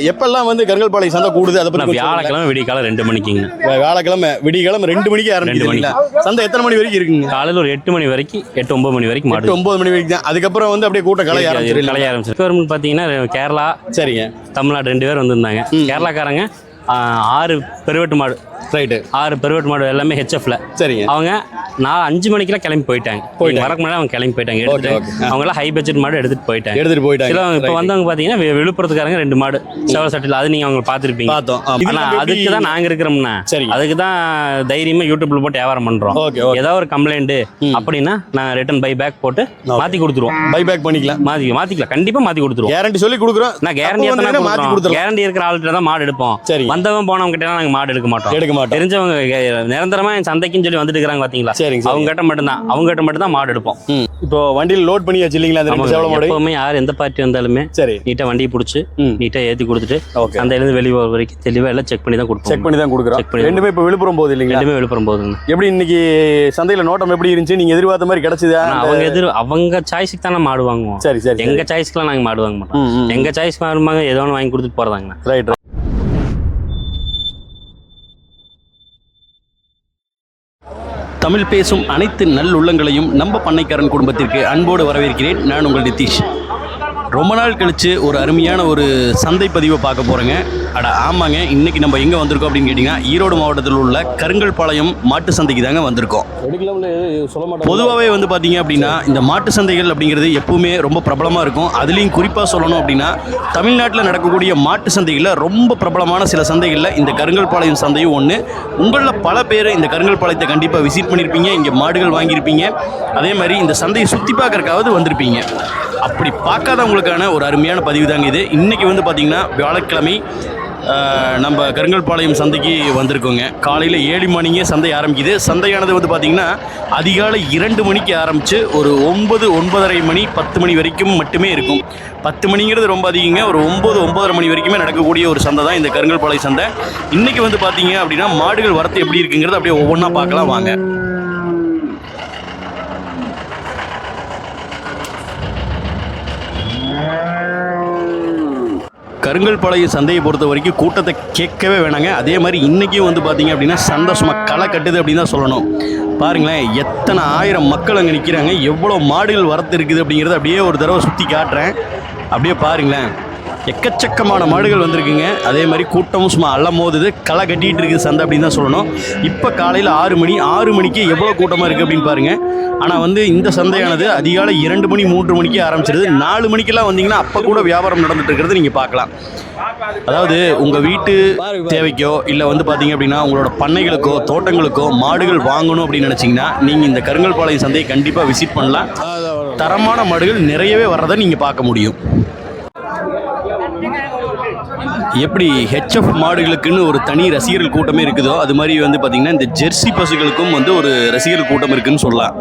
எப்பெல்லாம் வந்து கருங்கல்பாளையம் சந்தை கூடுது அதை பத்தி வியாழக்கிழமை விடிகாலை 2 மணிக்குங்க. வியாழக்கிழமை விடிகாலம் 2 மணிக்கு ஆரம்பிக்குதுங்களா? சந்தை எத்தனை மணி வரைக்கும் இருக்குங்க? காலையில் ஒரு 8 மணி வரைக்கும் 8-9 மணி வரைக்கும் 8-9 மணி வரைக்கும் தான். அதுக்கப்புறம் வந்து அப்படியே கூட்ட கலைய ஆரம்பிச்சிருக்கு. பார்த்தீங்கன்னா கேரளா சரிங்க தமிழ்நாடு 2 பேர் வந்திருந்தாங்க. கேரளாக்காரங்க 6 பெருவெட்டு மாடு. ரைட்டு. 6 பெருவெட்டு மாடு எல்லாமே ஹெச்எஃப்ல. சரிங்க. அவங்க 4-5 மணிக்கெல்லாம் கிளம்பி போயிட்டாங்க. வரக்கு முன்னாடி அவங்க கிளம்பி போயிட்டாங்க. அவங்க எல்லாம் ஹை பட்ஜெட் மாடு எடுத்துட்டு போயிட்டாங்க. இப்போ வந்தவங்க பாத்தீங்கன்னா விழுப்புரத்துக்காரங்க 2 மாடு செவல் சட்டில், அது நீங்க அவங்க பாத்துருப்பீங்க. ஆனா அதுக்கு தான் நாங்க இருக்கிறோம்னா, அதுக்கு தான் தைரியமா யூடியூப்ல போட்டு வியாபாரம் பண்றோம். ஏதாவது ஒரு கம்ப்ளைண்ட் அப்படின்னா நான் ரிட்டர்ன் பை பேக் போட்டு மாத்தி கொடுத்துருவோம். பை பேக் பண்ணிக்கலாம், மாத்திக்கலாம், கண்டிப்பா மாத்தி கொடுத்துருவோம். கேரண்டி சொல்லி கொடுக்குறோம். நான் கேரண்டி கேரண்டி இருக்கிற ஆள்கிட்ட தான் மாடு எடுப்போம். வந்தவங்க போனவங்க கிட்ட நாங்க மாடு எடுக்க மாட்டோம். தெரிஞ்சவங்க நிரந்தரமா என் சந்தைக்குன்னு சொல்லி வந்துட்டு இருக்காங்க பாத்தீங்களா, அவங்க கிட்ட மட்டும் தான் மாடு எடுப்போம். இப்போ வண்டியில் லோட் பண்ணி வச்சிருக்கீங்களா? எப்பவுமே யார் எந்த பார்ட்டி வந்தாலுமே சரி நீட்டா வண்டியை பிடிச்சி நீட்டா ஏத்தி கொடுத்துட்டு சந்தையில இருந்து வெளியே வரைக்கும் தெளிவா எல்லாம் செக் பண்ணி தான் கொடுப்போம். ரெண்டுமே இப்போ விழுப்புரம் போகுது இல்லைங்களா? ரெண்டுமே விழுப்புரம் போகுதுங்க. எப்படி இன்னைக்கு சந்தையில நோட்டம் எப்படி இருந்துச்சு? நீங்க எதிர்பார்த்த மாதிரி கிடைச்சதா? அவங்க சாய்ஸுக்கு தான் மாடு வாங்குவோம். சரி சரி. எங்க சாய்ஸ்க்குலாம் நாங்க மாடு வாங்க மாட்டோம். எங்க சாய்ஸ் வாங்குவாங்க, ஏதோ ஒன்று வாங்கி கொடுத்துட்டு போறதாங்க. ரைட். தமிழ் பேசும் அனைத்து நல்லுள்ளங்களையும் நம்ம பண்ணைக்காரன் குடும்பத்திற்கு அன்போடு வரவேற்கிறேன். நான் உங்கள் நிதிஷ். ரொம்ப நாள் கழித்து ஒரு அருமையான ஒரு சந்தை பதிவை பார்க்க போகிறேங்க. ஆமாங்க, இன்றைக்கி நம்ம எங்கே வந்திருக்கோம் அப்படின்னு கேட்டிங்கன்னா, ஈரோடு மாவட்டத்தில் உள்ள கருங்கல்பாளையம் மாட்டு சந்தைக்கு தாங்க வந்திருக்கோம். பொதுவாகவே வந்து பார்த்திங்க அப்படின்னா, இந்த மாட்டு சந்தைகள் அப்படிங்கிறது எப்பவுமே ரொம்ப பிரபலமாக இருக்கும். அதுலேயும் குறிப்பாக சொல்லணும் அப்படின்னா, தமிழ்நாட்டில் நடக்கக்கூடிய மாட்டு சந்தைகளில் ரொம்ப பிரபலமான சில சந்தைகளில் இந்த கருங்கல்பாளையம் சந்தையும் ஒன்று. உங்களில் பல பேர் இந்த கருங்கல்பாளையத்தை கண்டிப்பாக விசிட் பண்ணியிருப்பீங்க, இங்கே மாடுகள் வாங்கியிருப்பீங்க, அதே மாதிரி இந்த சந்தையை சுற்றி பார்க்கறக்காவது வந்திருப்பீங்க. அப்படி பார்க்காதவங்களுக்கான ஒரு அருமையான பதிவு தாங்க இது. இன்றைக்கி வந்து பார்த்திங்கன்னா வியாழக்கிழமை நம்ம கருங்கல்பாளையம் சந்தைக்கு வந்திருக்கோங்க. காலையில் 7 மணிக்கே சந்தை ஆரம்பிக்குது. சந்தையானது வந்து பார்த்திங்கன்னா அதிகாலை 2 மணிக்கு ஆரம்பித்து ஒரு 9-9:30 மணி 10 மணி வரைக்கும் மட்டுமே இருக்கும். 10 மணிங்கிறது ரொம்ப அதிகங்க. ஒரு 9-9:30 மணி வரைக்குமே நடக்கக்கூடிய ஒரு சந்தை தான் இந்த கருங்கல்பாளையம் சந்தை. இன்றைக்கி வந்து பார்த்திங்க அப்படின்னா மாடுகள் வரத்து எப்படி இருக்குங்கிறது அப்படியே ஒவ்வொன்றா பார்க்கலாம் வாங்க. கருங்கல்பாளையம் சந்தையை பொறுத்த வரைக்கும் கூட்டத்தை கேட்கவே வேணாங்க. அதே மாதிரி இன்றைக்கும் வந்து பார்த்திங்க அப்படின்னா சந்தை சும்மா களை கட்டுது அப்படின்னு தான் சொல்லணும். பாருங்களேன், எத்தனை ஆயிரம் மக்கள் அங்கே நிற்கிறாங்க, எவ்வளோ மாடுகள் வரத்து இருக்குது அப்படிங்கிறத அப்படியே ஒரு தடவை சுற்றி காட்டுறேன். அப்படியே பாருங்களேன், எக்கச்சக்கமான மாடுகள் வந்திருக்குங்க. அதே மாதிரி கூட்டமும் சும்மா அள்ளம் போதுது, களை கட்டிகிட்டு இருக்குது சந்தை அப்படின்னு தான் சொல்லணும். இப்போ காலையில் 6 மணிக்கு எவ்வளோ கூட்டமாக இருக்குது அப்படின்னு பாருங்கள். ஆனால் வந்து இந்த சந்தையானது அதிகாலை 2 மணி 3 மணிக்கு ஆரம்பிச்சிருது. 4 மணிக்கெல்லாம் வந்தீங்கன்னா அப்போ கூட வியாபாரம் நடந்துட்டு இருக்கிறது நீங்கள் பார்க்கலாம். அதாவது உங்கள் வீட்டு தேவைக்கோ இல்லை வந்து பார்த்தீங்க அப்படின்னா உங்களோட பண்ணைகளுக்கோ தோட்டங்களுக்கோ மாடுகள் வாங்கணும் அப்படின்னு நினச்சிங்கன்னா நீங்கள் இந்த கருங்கல்பாளையம் சந்தையை கண்டிப்பாக விசிட் பண்ணலாம். தரமான மாடுகள் நிறையவே வர்றதை நீங்கள் பார்க்க முடியும். எப்படி ஹெச்எஃப் மாடுகளுக்குன்னு ஒரு தனி ரசிகர்கள் கூட்டமே இருக்குதோ, அது மாதிரி வந்து பார்த்திங்கன்னா இந்த ஜெர்சி பசுகளுக்கும் வந்து ஒரு ரசிகர்கள் கூட்டம் இருக்குதுன்னு சொல்லலாம்.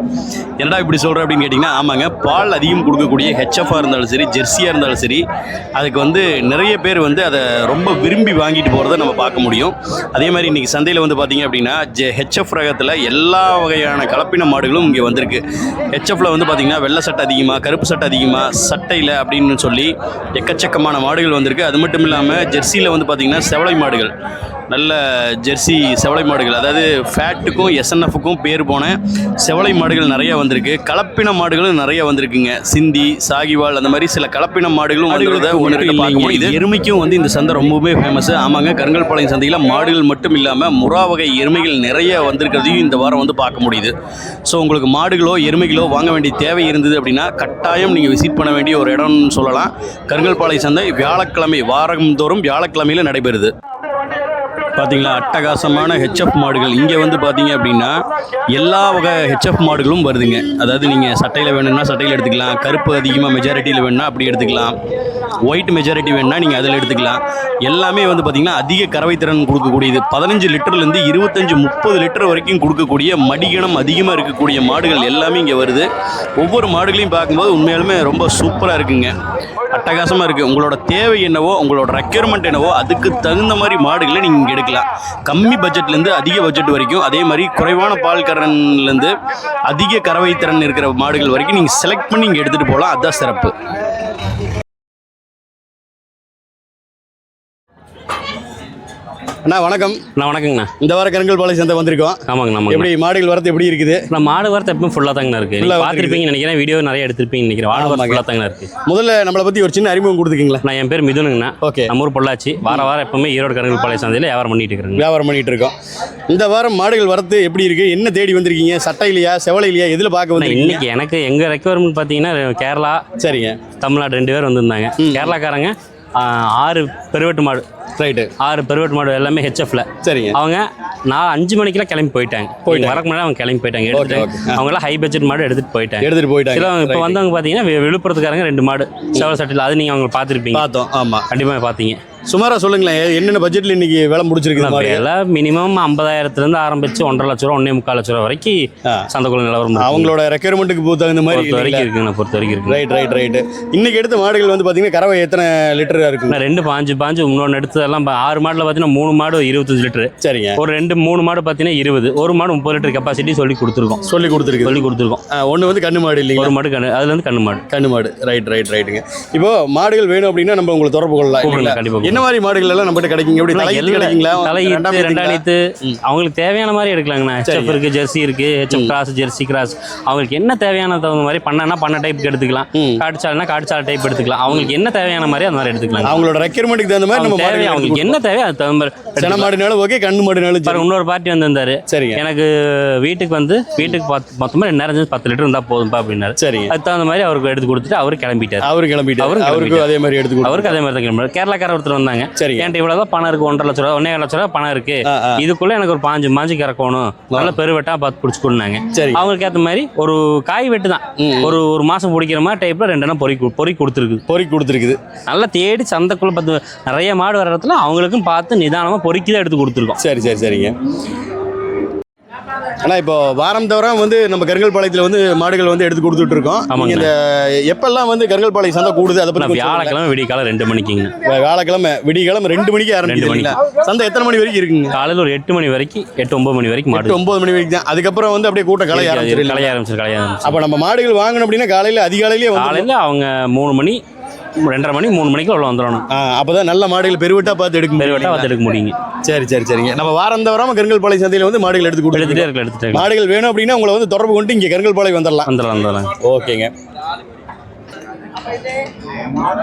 என்னடா இப்படி சொல்கிறேன் அப்படின்னு கேட்டிங்கன்னா, ஆமாங்க, பால் அதிகம் கொடுக்கக்கூடிய ஹெச்எஃபாக இருந்தாலும் சரி ஜெர்சியாக இருந்தாலும் சரி அதுக்கு வந்து நிறைய பேர் வந்து அதை ரொம்ப விரும்பி வாங்கிட்டு போகிறத நம்ம பார்க்க முடியும். அதே மாதிரி இன்றைக்கி சந்தையில் வந்து பார்த்திங்க அப்படின்னா ஹெச்எஃப் ரகத்தில் எல்லா வகையான கலப்பின மாடுகளும் இங்கே வந்திருக்கு. ஹெச்எஃப்பில் வந்து பார்த்திங்கன்னா வெள்ளை சட்டை அதிகமாக, கருப்பு சட்டை அதிகமாக, சட்டையில் அப்படின்னு சொல்லி எக்கச்சக்கமான மாடுகள் வந்திருக்கு. அது மட்டும் இல்லாமல் ஜெர்சியில் வந்து பார்த்திங்கன்னா செவலை மாடுகள், நல்ல ஜெர்சி செவலை மாடுகள், அதாவது ஃபேட்டுக்கும் எஸ்என்எஃப்க்கும் பேர் போன செவலை மாடுகள் நிறைய வந்திருக்கு. கலப்பின மாடுகளும் நிறைய வந்திருக்குங்க. சிந்தி, சாகிவால், அந்த மாதிரி சில கலப்பின மாடுகளும் வந்துருக்கிறத பார்க்க முடியுது. எருமைக்கும் வந்து இந்த சந்தை ரொம்பவே ஃபேமஸ். ஆமாங்க, கருங்கல்பாளையம் சந்தையில் மாடுகள் மட்டும் இல்லாமல் முறா வகை எருமைகள் நிறைய வந்திருக்கிறதையும் இந்த வாரம் வந்து பார்க்க முடியுது. ஸோ உங்களுக்கு மாடுகளோ எருமைகளோ வாங்க வேண்டிய தேவை இருந்தது அப்படின்னா கட்டாயம் நீங்கள் விசிட் பண்ண வேண்டிய ஒரு இடம்னு சொல்லலாம். கருங்கல்பாளையம் சந்தை வியாழக்கிழமை, வாரந்தோறும் வியாழக்கிழமையில் நடைபெறுது. பார்த்தீங்களா, அட்டகாசமான ஹெச்எஃப் மாடுகள். இங்கே வந்து பார்த்தீங்க அப்படின்னா எல்லா வகை ஹெச்எஃப் மாடுகளும் வருதுங்க. அதாவது நீங்கள் சட்டையில் வேணும்னா சட்டையில் எடுத்துக்கலாம், கருப்பு அதிகமாக மெஜாரிட்டியில் வேணும்னா அப்படி எடுத்துக்கலாம், ஒயிட் மெஜாரிட்டி வேணும்னா நீங்கள் அதில் எடுத்துக்கலாம். எல்லாமே வந்து பார்த்திங்கன்னா அதிக கறவை திறன் கொடுக்கக்கூடியது. 15 லிட்டர்லேருந்து 25-30 லிட்டர் வரைக்கும் கொடுக்கக்கூடிய மடிகணம் அதிகமாக இருக்கக்கூடிய மாடுகள் எல்லாமே இங்கே வருது. ஒவ்வொரு மாடுகளையும் பார்க்கும்போது உண்மையாலுமே ரொம்ப சூப்பராக இருக்குங்க, அட்டகாசமாக இருக்குது. உங்களோட தேவை என்னவோ, உங்களோட ரெக்யர்மெண்ட் என்னவோ அதுக்கு தகுந்த மாதிரி மாடுகளை நீங்கள் இங்கே எடுக்கலாம். கம்மி பட்ஜெட்லேருந்து அதிக பட்ஜெட் வரைக்கும், அதே மாதிரி குறைவான பால் கறன்லேருந்து அதிக கறவை திறன் இருக்கிற மாடுகள் வரைக்கும் நீங்கள் செலக்ட் பண்ணி இங்கே எடுத்துகிட்டு போகலாம். அதுதான் சிறப்பு. அண்ணா வணக்கம். நான் வணக்கங்கண்ணா. இந்த வாரம் கருங்கல்பாளையம் சந்தை வந்திருக்கோம். ஆமாங்க. நம்ம எப்படி மாடுகள் வரது எப்படி இருக்குது? நான் மாடு வரத்து எப்பவும் ஃபுல்லாக தாங்கண்ணா இருக்கு. பார்த்துருப்பீங்கன்னு நினைக்கிறேன், வீடியோ நிறைய எடுத்திருப்பீங்கன்னு நினைக்கிறேன். மாடு வரத்து ஃபுல்லாக தாங்கண்ணா இருக்கு. முதல்ல நம்மளை பற்றி ஒரு சின்ன அறிமுகம் கொடுத்துக்கீங்களா? நான் என் பேர் மிதுனுங்கண்ணா. ஓகே. நம்ம ஊர் பொள்ளாச்சி. வாரம் எப்பவுமே ஈரோடு கருங்கல்பாளையம் சந்தையில் வியாபாரம் பண்ணிட்டு இருக்கோம். இந்த வாரம் மாடுகள் வரத்து எப்படி இருக்கு? என்ன தேடி வந்திருக்கீங்க? சட்டையிலையா செவலையிலையா எதில் பார்க்க வந்து? இன்னைக்கு எனக்கு எங்கள் ரெக்குவயர்மெண்ட் பார்த்தீங்கன்னா கேரளா, சரிங்க, தமிழ்நாடு 2 பேர் வந்திருந்தாங்க. கேரளாக்காரங்க 6 பெருவெட்டு மாடு. ரைட்டு. 6 பெருவெட்டு மாடு எல்லாமே ஹெச்எஃப்ல. சரிங்க. அவங்க நான் 5 மணிக்கெல்லாம் கிளம்பி போயிட்டாங்க. வரக்கு முன்னாடி அவங்க கிளம்பி போயிட்டாங்க. அவங்களாம் ஹை பட்ஜெட் மாடு எடுத்துட்டு போயிட்டாங்க. இப்போ வந்தவங்க பார்த்தீங்கன்னா விழுப்புரத்துக்காரங்க 2 மாடு செவல் சட்டில். அது நீங்கள் அவங்க பார்த்துருப்பீங்க. பார்த்தோம். ஆமாம், கண்டிப்பாக பார்த்தீங்க. சுமாராக சொல்லுங்களேன், என்னென்ன பட்ஜெட்டில் இன்னைக்கு விலை முடிச்சிருக்கு? எல்லாம் மினிமம் 50,000 ஆரம்பிச்சு 1.5 லட்ச ரூபா 1.25 லட்ச ரூபா வரைக்கும் சந்தைக்குள்ள நிலவரம். அவங்களோட ரெக்யர்மெண்ட்டுக்கு தகுந்த மாதிரி வரைக்கும் இருக்குங்க. பொறுத்த வரைக்கும் இருக்கு. ரைட். இன்னைக்கு எடுத்த மாடுகள் வந்து பார்த்தீங்கன்னா கறவை எத்தனை லிட்டராக இருக்குங்க? 2 பாஞ்சு இன்னொன்று எடுத்ததெல்லாம் 6 மாடுல பார்த்தீங்கன்னா 3 மாடு 25 லிட்டரு. சரிங்க. ஒரு 3 மாடு பார்த்தீங்கன்னா 20, ஒரு மாடு 30 லிட்டர் கெப்பாசிட்டி சொல்லி கொடுத்துருக்கோம். ஒன்று வந்து கண்ணு மாடு இல்லைங்க, ஒரு மாடு அதுல இருந்து கண்ணு மாடு. ரைட்டுங்க. இப்போ மாடுகள் வேணும் அப்படின்னா நம்ம உங்களை தொடர்பு கொள்ளலாம். கண்டிப்பாக. என்ன மாதிரி மாடுகள் எல்லாம் நம்மகிட்ட கிடைக்குங்க? எப்படி கிடைக்குங்களா? ரெண்டாணித்து அவங்களுக்கு தேவையான மாதிரி எடுக்கலாங்கண்ணா. ஹெச்எஃப் இருக்கு, ஜெர்சி இருக்கு, ஹெச்எஃப் கிராஸ், ஜெர்சி கிராஸ். அவங்களுக்கு என்ன தேவையான தகுந்த மாதிரி பண்ண டைப்புக்கு எடுத்துக்கலாம். காட்டுச்சாலை டைப் எடுத்துக்கலாம். அவங்களுக்கு என்ன தேவையான மாதிரி அந்த மாதிரி எடுத்துக்கலாம். அவங்களோட ரெக்யர்மெண்ட்டுக்கு தகுந்த மாதிரி நம்ம தேவை, அவங்களுக்கு என்ன தேவை அது தகுந்த மாதிரி. சென மாடுனாலும் ஓகே, கண்ணு மாடுனாலும். இன்னொரு பார்ட்டி வந்திருந்தாரு. சரிங்க. எனக்கு வீட்டுக்கு மொத்தமாக நிறைஞ்சு 10 லிட்டர் இருந்தா போதும்பா அப்படின்னாரு. சரி. அது தகுந்த மாதிரி அவருக்கு எடுத்து கொடுத்துட்டு அவரு கிளம்பிட்டாரு. அவருக்கு அதே மாதிரி எடுத்து அவருக்கு அதே மாதிரி தான் கிளம்பிட்டாரு. கேரளாக்கார ஒருத்தர் வந்தாங்க. சரி. என்கிட்ட இவ்வளவுதான் பணம் இருக்கு, 1.5 லட்ச ரூபா 1.5 லட்ச ரூபா பணம் இருக்கு, இதுக்குள்ள எனக்கு ஒரு 5 மாஞ்சு கறக்கணும், நல்ல பெருவெட்டா பார்த்து பிடிச்சி கொடுனாங்க. அவங்களுக்கு ஏற்ற மாதிரி ஒரு காய் வெட்டு தான் ஒரு மாசம் பிடிக்கிற மாதிரி டைப்ல 2 பொறி கொடுத்துருக்குது. நல்லா தேடி சந்தைக்குள்ள பார்த்து நிறைய மாடு வர இடத்துல அவங்களுக்கும் பார்த்து நிதானமா பொறிக்கி தான் எடுத்து கொடுத்துருக்கோம். சரிங்க. ஆனால் இப்போ வாரம் தவிர வந்து நம்ம கருங்கல்பாளையத்தில் வந்து மாடுகள் வந்து எடுத்து கொடுத்துட்டு இருக்கோம். இந்த எப்பெல்லாம் வந்து கருங்கல்பாளையம் சந்தை கூடுது அதை பற்றி? வியாழக்கிழமை விடிகாலம் 2 மணிக்குங்க. வியாழக்கிழமை விடிகாலம் 2 மணிக்கு ஆரம்பிக்குதுங்களா? சந்தை எத்தனை மணி வரைக்கும் இருக்குங்க? காலையில் ஒரு 8 மணி வரைக்கும், 8-9 மணி வரைக்கும் மாடு. 9 மணி வரைக்கும் தான். அதுக்கப்புறம் வந்து அப்படியே கூட்டம் கலைய ஆரம்பிச்சிரு. அப்போ நம்ம மாடுகள் வாங்கணும் அப்படின்னா காலையில் அதிகாலையிலேயே அவங்க 3 மணி 2:30 மணி 3 மணிக்கு உள்ள வந்துடணும். அப்பதான் நல்ல மாடுகள் பெருவெட்டா பார்த்து எடுக்க முடியுங்க. சரிங்க. நம்ம வாரம் தவறாம கருங்கல்பாளையம் சந்தையில வந்து மாடுகள் எடுத்துட்டு மாடுகள் வேணும் அப்படின்னா உங்களை வந்து தொடர்பு கொண்டு இங்க கருங்கல்பாளையம் வந்துடலாம். ஓகேங்க.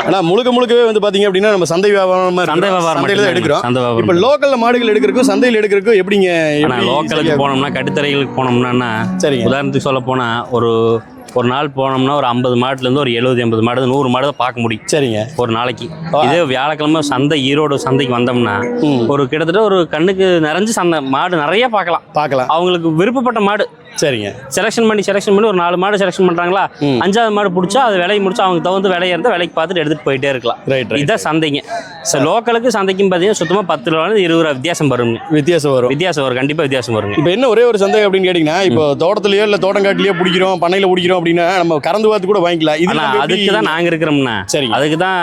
ஆனா முழுக்கவே வந்து பாத்தீங்க அப்படின்னா நம்ம சந்தை வியாபாரமா சந்தையில தான் எடுக்கிறோம். இப்ப லோக்கல்ல மாடுகள் எடுக்கிறதுக்கும் சந்தையில எடுக்கிறதுக்கும் எப்படிங்க? லோக்கலுக்கு போனோம்னா கட்டுத்தரைகளுக்கு போனோம்னா, சரி, உதாரணத்துக்கு சொல்ல போனா ஒரு நாள் போனோம்னா ஒரு 50 மாடுலேருந்து ஒரு 70-80 மாடு 100 மாடு தான் பார்க்க முடியும். சரிங்க. ஒரு நாளைக்கு. இதே வியாழக்கிழமை சந்தை ஈரோடு சந்தைக்கு வந்தோம்னா ஒரு கிட்டத்தட்ட ஒரு கண்ணுக்கு நிறைஞ்சு சந்தை மாடு நிறைய பார்க்கலாம். அவங்களுக்கு விருப்பப்பட்ட மாடு. சரிங்க. செலெக்ஷன் பண்ணி ஒரு 4 மாடு செலெக்ஷன் பண்றாங்களா, 5ஆவது மாடு பிடிச்சா அது விலையை முடிச்சா அவங்க தகுந்த விலையை இருந்தால் விலைக்கு பார்த்துட்டு எடுத்துட்டு போயிட்டே இருக்கலாம். இதுதான் சந்தைங்க. லோக்கலுக்கு சந்தைக்கும் பார்த்தீங்கன்னா சுத்தமாக 10 ரூபாய் 20 ரூபா வித்தியாசம் வரும். கண்டிப்பாக வித்தியாசம் வரும். இப்போ என்ன ஒரே ஒரு சந்தை அப்படின்னு கேட்டீங்கன்னா, இப்போ தோட்டத்திலேயோ இல்லை தோட்டங்காட்டிலேயோ பிடிக்கிறோம், பண்ணையில பிடிக்கிறோம் அப்படின்னா நம்ம கறந்து பார்த்து கூட வாங்கிக்கலாம். அதுக்கு தான் நாங்கள் இருக்கிறோம்னா, சரி, அதுக்கு தான்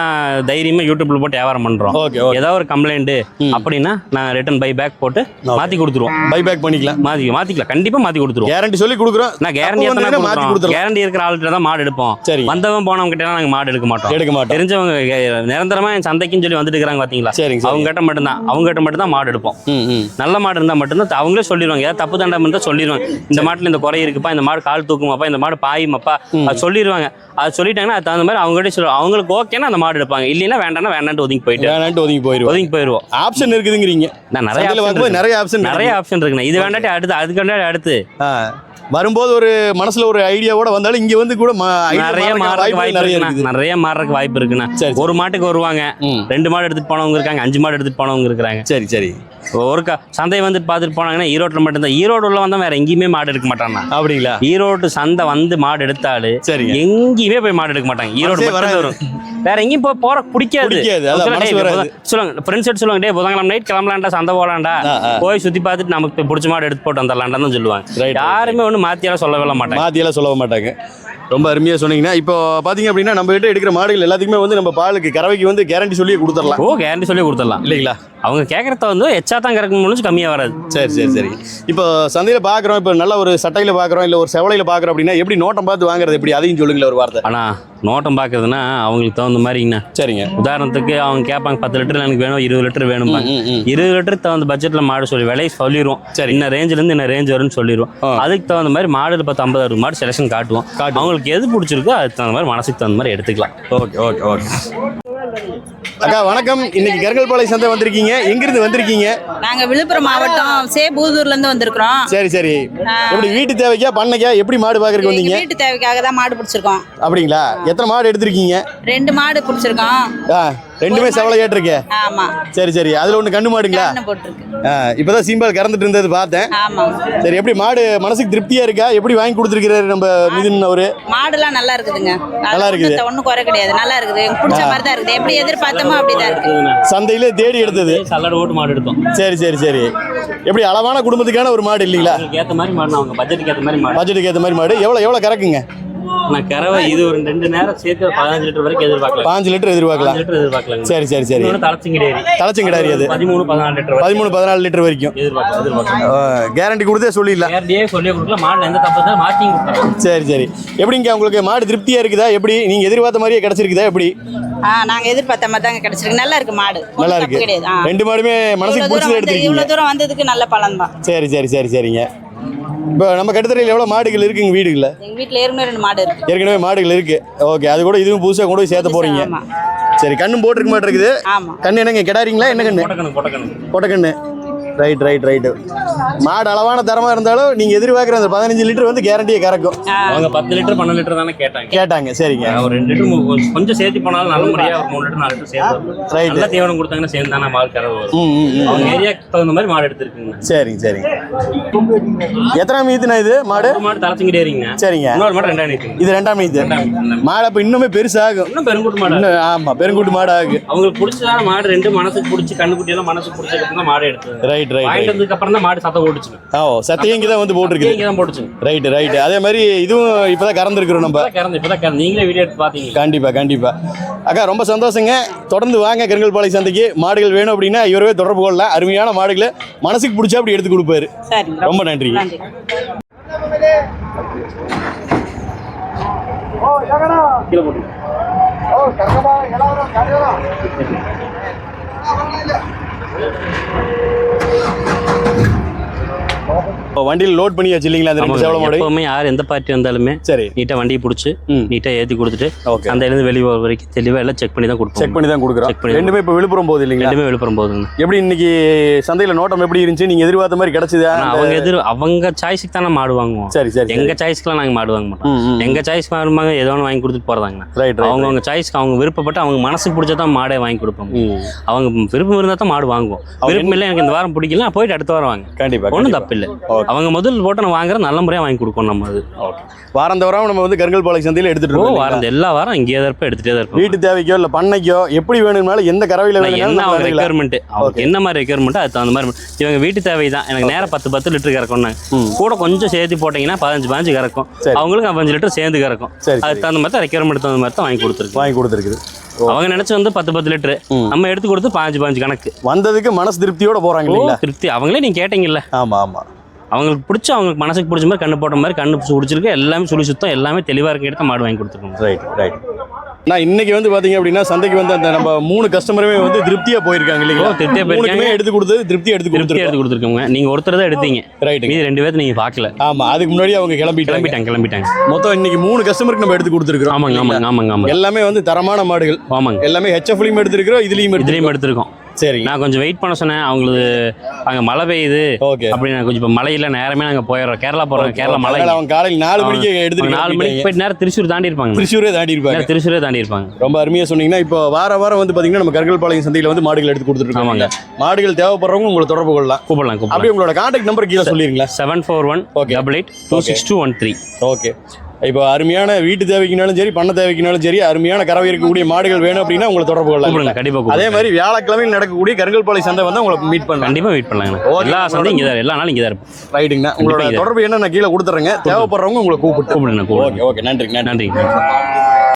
தைரியமாக யூடியூப்ல போட்டு வியாபாரம் பண்றோம். ஏதாவது ஒரு கம்ப்ளைண்ட் அப்படின்னா நான் ரிட்டர்ன் பை பேக் போட்டு மாற்றி கொடுத்துருவோம். பை பேக் பண்ணிக்கலாம், மாற்றிக்கலாம், கண்டிப்பாக மாற்றி கொடுத்துருவோம். கேரண்டி சொல்லி கொடுக்குறோம். நான் கேரண்டி கேரண்டி இருக்கிற ஆள்கிட்ட தான் மாடு எடுப்போம். சரி. வந்தவன் போனவங்க கிட்ட நாங்கள் மாடு எடுக்க மாட்டோம். தெரிஞ்சவங்க நிரந்தரமா என் சந்தைக்குன்னு சொல்லி வந்துட்டு இருக்காங்க பாத்தீங்களா, அவங்க கிட்ட மட்டும்தான் மாடு எடுப்போம். நல்ல மாடு இருந்தா மட்டும்தான் அவங்களே சொல்லிடுவாங்க. ஏதாவது தப்பு தண்டை இருந்தா சொல்லிடுவாங்க. இந்த மாட்டுல இந்த குறை இருக்குப்பா, இந்த மாடு கால் தூக்குமாப்பா, இந்த மாடு பாயுமாப்பா, அது சொல்லிடுவாங்க. அது சொல்லிட்டாங்கன்னா அது தகுந்த மாதிரி அவங்க கிட்ட சொல்லுவாங்க. அவங்களுக்கு ஓகேன்னா அந்த மாடு எடுப்பாங்க, இல்லைன்னா வேண்டாம்னு ஒதுங்கி போயிடுவோம். ஆப்ஷன் இருக்குதுங்கிறீங்க. நிறைய ஆப்ஷன் இருக்குண்ணா. இது வேண்டாட்டி அடுத்து, அதுக்கு வேண்டாட்டி அடுத்து வரும்போது ஒரு மனசுல ஒரு ஐடியாவோட வந்தாலும் இங்க வந்து கூட நிறைய மாறக்கு வாய்ப்பு இருக்குண்ணா. ஒரு மாட்டுக்கு வருவாங்க, 2 மாடு எடுத்துட்டு போனவங்க இருக்காங்க, 5 மாடு எடுத்துட்டு போனவங்க இருக்காங்க. சரி. ஒரு சந்தை வந்துட்டு பார்த்துட்டு போனாங்கன்னா ஈரோட்டில் மட்டும்தான். ஈரோடு உள்ள வந்தா வேற எங்கேயுமே மாடு எடுக்க மாட்டாங்க. அப்படிங்களா? ஈரோடு சந்தை வந்து மாடு எடுத்தாலும் சரி எங்கேயுமே போய் மாடு எடுக்க மாட்டாங்க. ஈரோடு வரும், வேற எங்கேயும் போற பிடிக்காது. சொல்லுவாங்க ஃப்ரெண்ட்ஸ் சொல்லுவாங்க, டே புதன்கிழமை நைட் கிளம்பலாண்டா, சந்தை போலாண்டா, போய் சுத்தி பார்த்துட்டு நமக்கு பிடிச்ச மாடு எடுத்து போட்டு வந்துடலான்டா தான் சொல்லுவாங்க. யாருமே ஒன்றும் மாத்தியெல்லாம் சொல்லவே மாட்டாங்க. ரொம்ப அருமையா சொன்னீங்கன்னா, இப்போ பாத்தீங்க அப்படின்னா நம்ம கிட்ட எடுக்கிற மாடுகள் எல்லாத்துக்குமே வந்து நம்ம பாலுக்கு கறவைக்கு வந்து கேரண்டி சொல்லியே கொடுத்துடலாம். கேரண்டி சொல்லி கொடுத்துடலாம் இல்லைங்களா? அவங்க கேட்குறத வந்து எச்சா தான் கறக்க முடிஞ்சு கம்மியாக வராது. சரி சரி சரி. இப்போ சந்தையில் பார்க்குறோம், இப்போ நல்ல ஒரு சட்டையில் பார்க்குறோம், இல்லை ஒரு செவலையில் பார்க்குறோம் அப்படின்னா எப்படி நோட்டம் பார்த்து வாங்குறது எப்படி, அதையும் சொல்லுங்களேன் ஒரு வார்த்தை. ஆனால் நோட்டம் பார்க்குறதுனா அவங்களுக்கு தகுந்த மாதிரிங்கண்ணா. சரிங்க. உதாரணத்துக்கு அவங்க கேட்பாங்க 10 லிட்டர் எனக்கு வேணும், 20 லிட்டர் வேணும்பாங்க. 20 லிட்டர் தகுந்த பட்ஜெட்டில் மாடு சொல்லி விலையை சொல்லிடுவோம். சரி, இந்த ரேஞ்சிலேருந்து இந்த ரேஞ்ச் வரும்னு சொல்லிடுவோம். அதுக்கு தகுந்த மாதிரி மாடு 50-60 மாடு செலெக்ஷன் காட்டுவோம். அவங்களுக்கு எது பிடிச்சிருக்கோ அதுக்கு தகுந்த மாதிரி மனசுக்கு தகுந்த மாதிரி எடுத்துக்கலாம். Okay okay okay. அக்கா வணக்கம். இன்னைக்கு கருங்கல்பாளையம் சந்தை வந்திருக்கீங்க, எங்கிருந்து வந்திருக்கீங்க? நாங்க விழுப்புரம் மாவட்டம் சேபூதூர்ல இருந்து வந்திருக்கிறோம். சரி சரி. எப்படி வீட்டு தேவைக்கா பண்ணைக்கா எப்படி மாடு பாக்குறதுக்கு வந்தீங்க? வீட்டு தேவைக்காக தான் மாடு பிடிச்சிருக்கோம். அப்படிங்களா? எத்தனை மாடு எடுத்திருக்கீங்க? 2 மாடு பிடிச்சிருக்கோம். ரெண்டுமே செவலை ஏற்றிருக்கே. ஆமா. சரி சரி. அதுல ஒண்ணு கண்ணு மாடுங்களா? கண்ணு போட்டுருக்கு. இப்பதான் சீம்பால் கறந்துட்டு இருந்தது பார்த்தேன். ஆமா. சரி, எப்படி மாடு மனசுக்கு திருப்தியா இருக்கா? எப்படி வாங்கி கொடுத்துருக்காரு நம்ம மிதுன் அவரு? மாடுலாம் நல்லா இருக்குதுங்க. நல்லா இருக்குது. ஒன்றும் குறை கிடையாது, நல்லா இருக்குது. பிடிச்ச மாதிரி தான் இருக்குது. எப்படி எதிர்பார்த்தோமோ அப்படிதான் இருக்கு. சந்தையிலே தேடி எடுத்தது. சல்லடை ஓட்டு மாடு எடுத்தோம். சரி சரி சரி. எப்படி அளவான குடும்பத்துக்கான ஒரு மாடு இல்லீங்களா? ஏற்ற மாதிரி மாடு, அவங்க பட்ஜெட்டுக்கு ஏற்ற மாதிரி மாடு. பட்ஜெட்டுக்கு ஏற்ற மாதிரி மாடு. எவ்வளவு கறக்குங்க? நான் கறவை இது ஒரு 2 நேரம் சேர்த்து 15 லிட்டர் வரைக்கும் எதிர்பார்க்கலாம். 5 லிட்டர் எதிர்பார்க்கலாம். 5 லிட்டர் எதிர்பார்க்கலாம். சரி சரி சரி. தலைச்சங்கிடாரி அது 13-14 லிட்டர் 13-14 லிட்டர் வரைக்கும் எதிர்பார்க்கலாம். கேரண்டி கொடுத்தே சொல்லிடலாம். கேரண்டியே சொல்லி கொடுக்கலாம். மாடு எந்த தப்பு தான் மார்க்கிங் கொடுக்கலாம். சரி சரி. எப்படிங்க உங்களுக்கு மாடு திருப்தியா இருக்குதா? எப்படி நீங்க எதிர்பார்த்த மாதிரியே கிடைச்சிருக்குதா? எப்படி? நாங்க எதிர்பார்த்த மாதிரி தாங்க கிடைச்சிருக்கு. நல்லா இருக்கு மாடு. நல்லா இருக்கு. ரெண்டு மாடுமே மனசுக்கு பிடிச்சத எடுத்துருக்கீங்க. இவ்வளவு தூரம் வந்ததுக்கு நல்ல பலன் தான். சரி சரி சரி சரிங்க. இப்போ நம்ம கட்டுத்தரையில் எவ்வளோ மாடுகள் இருக்குங்க வீடுகளில்? எங்கள் வீட்டில் ஏற்கனவே 2 மாடு இருக்கு. ஏற்கனவே மாடுகள் இருக்கு. ஓகே, அது கூட இதுவும் புதுசாக கொண்டு போய் சேர்த்த போறீங்க. சரி, கண்ணும் போட்டிருக்க மாட்டிருக்குது. ஆமா. கண்ணு என்னங்க கிடாரிங்களா? என்ன கண்ணு? பொட்டக்கண்ணு. Right right right. மாடு அளவான தரமாக இருந்தாலும் நீங்கள் எதிர்பார்க்குற அந்த 15 லிட்டர் வந்து கேரண்டியை கறக்கும். அவங்க 10 லிட்டர் 12 லிட்டர் தானே கேட்டாங்க. சரிங்க. ஒரு 2 லிட்டர் கொஞ்சம் சேர்த்து போனாலும் நல்ல முறையாக 3 லிட்டர் 4 லிட்டர் சேர்த்து ரைட். நல்லா தீவனம் கொடுத்தாங்கன்னா சேர்ந்து தானே மாடு கறவை வரும். அவங்க ஏரியாவுக்கு தகுந்த மாதிரி மாடு எடுத்துருக்குங்க. சரிங்க சரிங்க. எத்தனை மீத்துனா இது மாடு? தலைச்சிக்கிட்டே இருங்க. சரிங்க. இன்னொரு மாடு 2ஆம் மீத்து. இது 2ஆம் மீத்து. மாடு அப்போ இன்னுமே பெருசாகும். இன்னும் பெருங்குட்டு மாடு. ஆமாம், பெருங்குட்டு மாடு ஆகும். அவங்களுக்கு பிடிச்சதான மாடு 2 மனசுக்கு பிடிச்சி கண்ணுக்குட்டி எல்லாம் மனசுக்கு பிடிச்சதுக்கு தான் மாடு எடுத்து ரைட் ரைட். வாங்கிட்டு வந்ததுக்கு அப்புறம் தான் மாடு சத்தம் போட்டுச்சு. சத்தையும் இங்கே தான் வந்து போட்டுருக்கு. இங்கே தான் போட்டுச்சு. Right right. அதே மாதிரி இதுவும் இப்போதான் கறந்துருக்குறோம் நம்ம. இப்போதான் நீங்களே வீடியோ எடுத்து பார்த்தீங்க. கண்டிப்பா கண்டிப்பா. அக்கா ரொம்ப சந்தோஷங்க. தொடர்ந்து வாங்க கருங்கல்பாளையம் சந்தைக்கு. மாடுகள் வேணும் அப்படின்னா இவரவே தொடர்பு கொள்ளலாம். அருமையான மாடுகளை மனசுக்கு பிடிச்சா அப்படி எடுத்து கொடுப்பாரு. ரொம்ப நன்றி. வண்டியில் லோட் பண்ணி வச்சிருக்கீங்களா அந்த 2 சேவல மாடு? எப்பவுமே யார் எந்த பார்ட்டி வந்தாலுமே சரி நீட்டா வண்டியை பிடிச்சி நீட்டா ஏற்றி கொடுத்துட்டு அந்த இருந்து வெளியே வர வரைக்கும் தெளிவாக எல்லாம் செக் பண்ணி தான் கொடுப்போம். செக் பண்ணி தான் கொடுக்குறோம். ரெண்டுமே இப்போ விழுப்புரம் போகுது இல்லைங்களா? ரெண்டுமே விழுப்புரம் போகுதுங்க. எப்படி இன்னைக்கு சந்தையில் நோட்டம் எப்படி இருந்துச்சு? நீங்க எதிர்பார்த்த மாதிரி கிடைச்சதா? அவங்க சாய்ஸுக்கு தானே மாடு வாங்குவோம். சரி சரி. எங்க சாய்ஸ்க்குலாம் நாங்கள் மாடு வாங்க மாட்டோம். எங்க சாய்ஸ் வாங்குவாங்க, ஏதோ ஒன்று வாங்கி கொடுத்துட்டு போறதாங்க. ரைட். அவங்க சாய்ஸ்க்கு அவங்க விருப்பப்பட்டு அவங்க மனசுக்கு பிடிச்சதான் மாடே வாங்கி கொடுப்போம். அவங்க விருப்பம் இருந்தால் தான் மாடு வாங்குவோம். விருப்பம் இல்லை எனக்கு இந்த வாரம் பிடிக்கல போயிட்டு அடுத்த வாரம் வாங்க. கண்டிப்பா ஒன்றும் தப்பு இல்லை. அவங்க முதல் போட்டு நான் வாங்குற நல்ல முறையாக வாங்கி கொடுக்கணும். நம்ம அது வாரம் தவறாம நம்ம வந்து கருங்கல்பாளையம் சந்தையில் எடுத்துட்டு இருக்கோம். வாரம் எல்லா வாரம் இங்கேயே தான் எடுத்துகிட்டே தான் இருக்கும். வீட்டு தேவைக்கோ இல்லை பண்ணைக்கோ எப்படி வேணும்னாலும் எந்த கறவையில் என்ன அவங்க ரெக்யர்மெண்ட், அவங்க என்ன மாதிரி ரெக்யர்மெண்ட் அது தகுந்த மாதிரி. இவங்க வீட்டு தேவை தான் எனக்கு நேரம் 10 லிட்டர் கறக்கும். கூட கொஞ்சம் சேர்த்து போட்டிங்கன்னா 15 கறக்கும். அவங்களுக்கு 5 லிட்டர் சேர்ந்து கறக்கும். அது தகுந்த மாதிரி தான் ரெக்யர்மெண்ட் தகுந்த மாதிரி தான் வாங்கி கொடுத்துருக்கு. அவங்க நினைச்சு வந்து 10 லிட்டர் நம்ம எடுத்து கொடுத்து 5 கணக்கு வந்ததுக்கு மனசு திருப்தியோட போறாங்க. திருப்தி அவங்களே நீங்க கேட்டீங்கல்ல. ஆமா ஆமா. அவங்களுக்கு பிடிச்ச அவங்களுக்கு மனசுக்கு பிடிச்ச மாதிரி கண்ணு போட்ட மாதிரி கண்ணு பிடிச்சிருக்கு. எல்லாமே சுழி சுத்தம் எல்லாமே தெளிவாக இருக்க எடுத்து மாடு வாங்கி கொடுத்துருக்கோம். Right right. நான் இன்னைக்கு வந்து பாத்தீங்க அப்படின்னா சந்தைக்கு வந்து அந்த நம்ம 3 கஸ்டமருமே வந்து திருப்தியா போயிருக்காங்க இல்லைங்களா? திருப்தியா போயிருக்காங்க. எடுத்து கொடுத்தது திருப்தியா எடுத்து கொடுத்துருக்கோங்க. நீங்க ஒருத்தர் தான் எடுத்தீங்க. ரைட். மீதி 2 பேர்த்து நீங்க பார்க்கல. ஆமா, அதுக்கு முன்னாடி அவங்க கிளம்பிட்டாங்க. மொத்தம் இன்னைக்கு 3 கஸ்டமருக்கு நம்ம எடுத்து கொடுத்துருக்கோம். ஆமாங்க. எல்லாமே வந்து தரமான மாடுகள். ஆமாங்க. எல்லாமே HF-லையும் எடுத்துருக்கோம், இதுலயும் எடுத்துருக்கோம். சரி. நான் கொஞ்சம் வெயிட் பண்ண சொன்னேன். அவங்களுக்கு அங்கே மழை பெய்யுது. ஓகே. அப்படி நான் கொஞ்சம் இப்போ மழையில் நேரமே நாங்கள் போயிடுறோம். கேரளா போகிறோம். கேரளா மழை அவங்க காலையில் 4 மணிக்கு எடுத்து 4 மணிக்கு போயிட்டு நேரம் திருச்சூர் தாண்டி இருப்பாங்க. திருச்சூரே தாண்டி இருப்பாங்க. ரொம்ப அருமையாக சொன்னீங்கன்னா இப்போ வாரம் வந்து பார்த்தீங்கன்னா நம்ம கருங்கல்பாளையம் சந்தையில் வந்து மாடுகள் எடுத்து கொடுத்துருக்காங்க. மாடுகள் தேவைப்படுறவங்க உங்களை தொடர்பு கூப்பிடலாம். அப்படியே உங்களோட கான்டாக்ட் நம்பர் கீழே சொல்லிருங்களா? 741-88-26213. ஓகே. இப்போ அருமையான வீட்டு தேவைக்குனாலும் சரி பண்ண தேவைக்குனாலும் சரி அருமையான கறவை இருக்கக்கூடிய மாடுகள் வேணும் அப்படின்னா உங்களை தொடர்பு கொள்ளலாம். கண்டிப்பாக. அதே மாதிரி வியாழக்கிழமையில் நடக்கக்கூடிய கருங்கல்பாளையம் சந்தை வந்து உங்களை மீட் பண்ணலாம். கண்டிப்பாக மீட் பண்ணலாம். எல்லா சந்தையும் இங்கே தான், எல்லா நாளும் இங்கே தான் இருப்போம். ரைட்டுங்கண்ணா. உங்களோட தொடர்பு என்ன நான் கீழே கொடுத்துட்றேங்க. தேவைப்படுறவங்க உங்களை கூப்பிடுங்க. Okay okay. நன்றி.